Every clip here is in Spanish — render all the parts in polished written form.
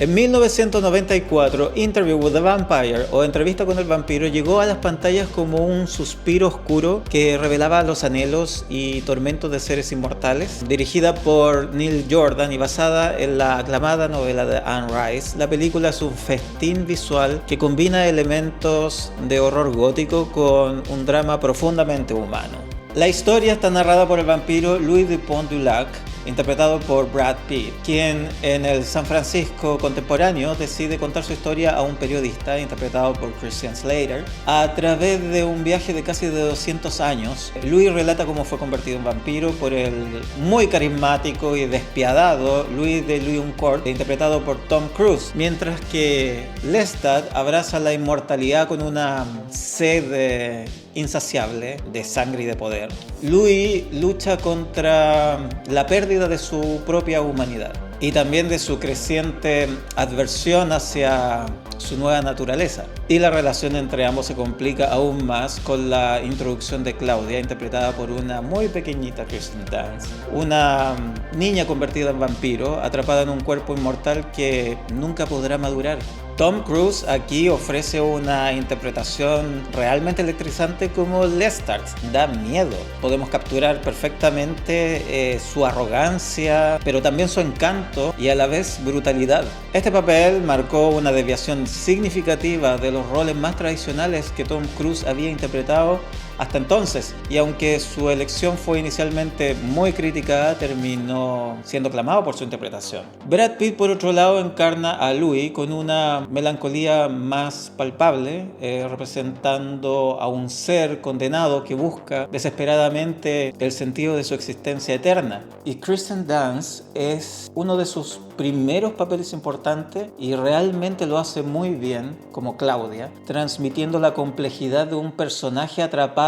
En 1994, Interview with the Vampire, o Entrevista con el Vampiro, llegó a las pantallas como un suspiro oscuro que revelaba los anhelos y tormentos de seres inmortales. Dirigida por Neil Jordan y basada en la aclamada novela de Anne Rice, la película es un festín visual que combina elementos de horror gótico con un drama profundamente humano. La historia está narrada por el vampiro Louis Dupont du Lac, interpretado por Brad Pitt, quien en el San Francisco contemporáneo decide contar su historia a un periodista, interpretado por Christian Slater. A través de un viaje de casi de 200 años, Louis relata cómo fue convertido en vampiro por el muy carismático y despiadado Louis de Lioncourt, interpretado por Tom Cruise, mientras que Lestat abraza la inmortalidad con una sed insaciable de sangre y de poder. Louis lucha contra la pérdida de su propia humanidad y también de su creciente adversión hacia su nueva naturaleza. Y la relación entre ambos se complica aún más con la introducción de Claudia, interpretada por una muy pequeñita Kirsten Dunst, una niña convertida en vampiro, atrapada en un cuerpo inmortal que nunca podrá madurar. Tom Cruise aquí ofrece una interpretación realmente electrizante como Lestat. Da miedo. Podemos capturar perfectamente su arrogancia, pero también su encanto y a la vez brutalidad. Este papel marcó una desviación significativa de los roles más tradicionales que Tom Cruise había interpretado hasta entonces, y aunque su elección fue inicialmente muy criticada, terminó siendo aclamado por su interpretación. Brad Pitt, por otro lado, encarna a Louis con una melancolía más palpable, representando a un ser condenado que busca desesperadamente el sentido de su existencia eterna. Y Kirsten Dunst es uno de sus primeros papeles importantes y realmente lo hace muy bien como Claudia, transmitiendo la complejidad de un personaje atrapado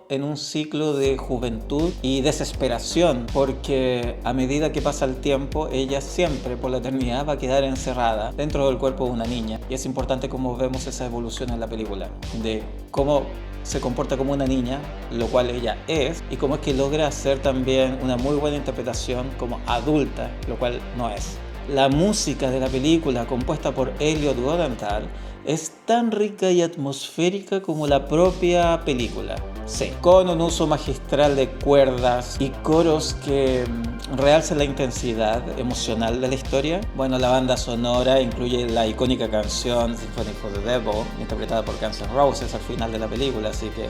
en un ciclo de juventud y desesperación, porque a medida que pasa el tiempo, ella siempre por la eternidad va a quedar encerrada dentro del cuerpo de una niña. Y es importante cómo vemos esa evolución en la película, de cómo se comporta como una niña, lo cual ella es, y cómo es que logra hacer también una muy buena interpretación como adulta, lo cual no es. La música de la película, compuesta por Elliot Goldenthal, es tan rica y atmosférica como la propia película. Sí, con un uso magistral de cuerdas y coros que realzan la intensidad emocional de la historia. Bueno, la banda sonora incluye la icónica canción Symphony for the Devil, interpretada por Guns N' Roses al final de la película, así que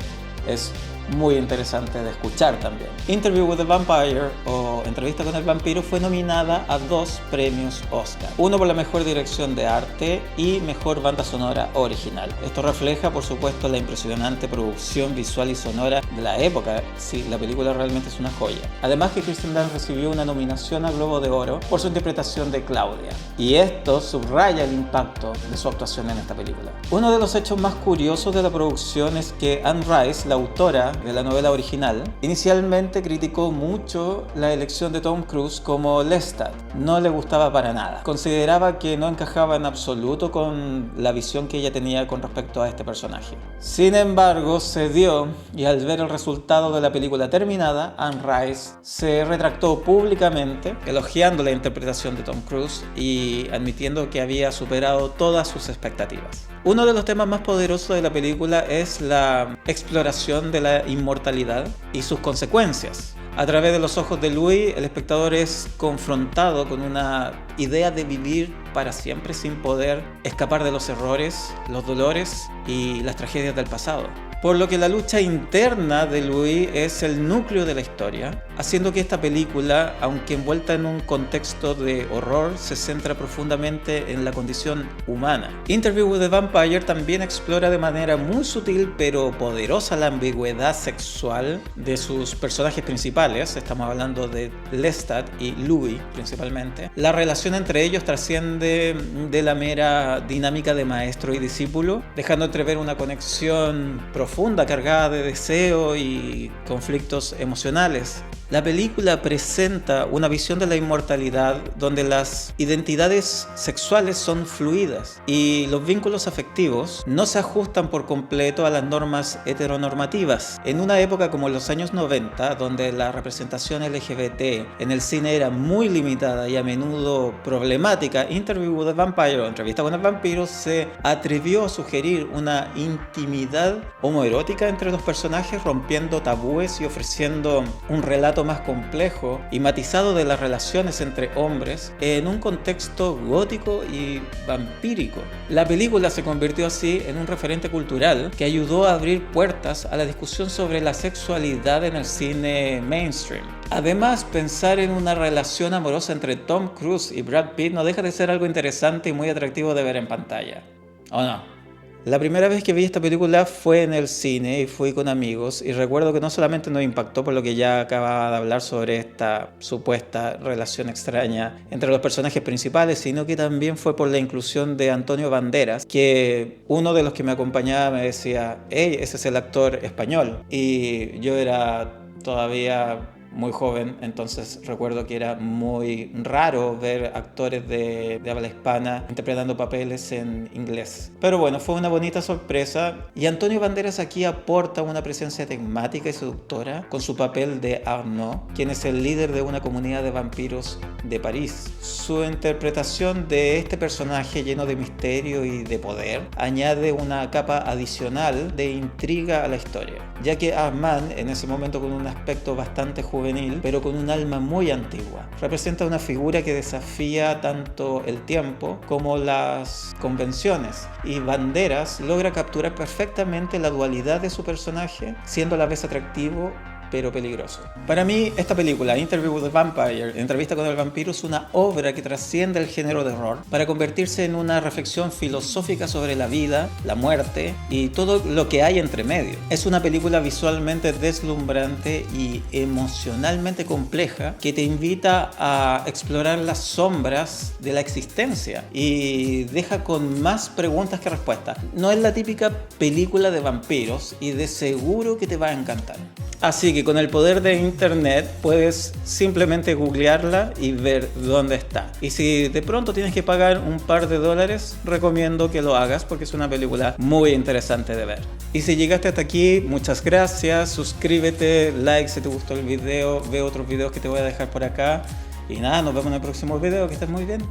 es muy interesante de escuchar también. Interview with the Vampire, o Entrevista con el Vampiro, fue nominada a 2 premios Oscar. Uno por la mejor dirección de arte y mejor banda sonora original. Esto refleja, por supuesto, la impresionante producción visual y sonora de la época. Sí, la película realmente es una joya. Además que Kirsten Dunst recibió una nominación a Globo de Oro por su interpretación de Claudia. Y esto subraya el impacto de su actuación en esta película. Uno de los hechos más curiosos de la producción es que Anne Rice, la autora de la novela original, inicialmente criticó mucho la elección de Tom Cruise como Lestat. No le gustaba para nada. Consideraba que no encajaba en absoluto con la visión que ella tenía con respecto a este personaje. Sin embargo, cedió, y al ver el resultado de la película terminada, Anne Rice se retractó públicamente, elogiando la interpretación de Tom Cruise y admitiendo que había superado todas sus expectativas. Uno de los temas más poderosos de la película es la exploración de la inmortalidad y sus consecuencias. A través de los ojos de Louis, el espectador es confrontado con una idea de vivir para siempre sin poder escapar de los errores, los dolores y las tragedias del pasado. Por lo que la lucha interna de Louis es el núcleo de la historia, haciendo que esta película, aunque envuelta en un contexto de horror, se centra profundamente en la condición humana. Interview with the Vampire también explora de manera muy sutil pero poderosa la ambigüedad sexual de sus personajes principales. Estamos hablando de Lestat y Louis principalmente. La relación entre ellos trasciende de la mera dinámica de maestro y discípulo, dejando entrever una conexión profunda, cargada de deseo y conflictos emocionales. La película presenta una visión de la inmortalidad donde las identidades sexuales son fluidas y los vínculos afectivos no se ajustan por completo a las normas heteronormativas. En una época como los años 90, donde la representación LGBT en el cine era muy limitada y a menudo problemática, Interview with a Vampire, o Entrevista con el Vampiro, se atrevió a sugerir una intimidad homoerótica entre los personajes, rompiendo tabúes y ofreciendo un relato más complejo y matizado de las relaciones entre hombres en un contexto gótico y vampírico. La película se convirtió así en un referente cultural que ayudó a abrir puertas a la discusión sobre la sexualidad en el cine mainstream. Además, pensar en una relación amorosa entre Tom Cruise y Brad Pitt no deja de ser algo interesante y muy atractivo de ver en pantalla. ¿O no? La primera vez que vi esta película fue en el cine y fui con amigos, y recuerdo que no solamente nos impactó por lo que ya acababa de hablar sobre esta supuesta relación extraña entre los personajes principales, sino que también fue por la inclusión de Antonio Banderas, que uno de los que me acompañaba me decía: hey, ese es el actor español, y yo era todavía muy joven, entonces recuerdo que era muy raro ver actores de habla hispana interpretando papeles en inglés. Pero bueno, fue una bonita sorpresa, y Antonio Banderas aquí aporta una presencia enigmática y seductora con su papel de Arnaud, quien es el líder de una comunidad de vampiros de París. Su interpretación de este personaje lleno de misterio y de poder añade una capa adicional de intriga a la historia, ya que Armand, en ese momento con un aspecto bastante juvenil, pero con un alma muy antigua, representa una figura que desafía tanto el tiempo como las convenciones, y Banderas logra capturar perfectamente la dualidad de su personaje, siendo a la vez atractivo pero peligroso. Para mí, esta película, Interview with a Vampire, Entrevista con el Vampiro, es una obra que trasciende el género de horror para convertirse en una reflexión filosófica sobre la vida, la muerte y todo lo que hay entre medio. Es una película visualmente deslumbrante y emocionalmente compleja que te invita a explorar las sombras de la existencia y deja con más preguntas que respuestas. No es la típica película de vampiros y de seguro que te va a encantar. Así que con el poder de internet puedes simplemente googlearla y ver dónde está. Y si de pronto tienes que pagar un par de dólares, recomiendo que lo hagas porque es una película muy interesante de ver. Y si llegaste hasta aquí, muchas gracias. Suscríbete, like si te gustó el video, ve otros videos que te voy a dejar por acá. Y nada, nos vemos en el próximo video. Que estés muy bien.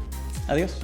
Adiós.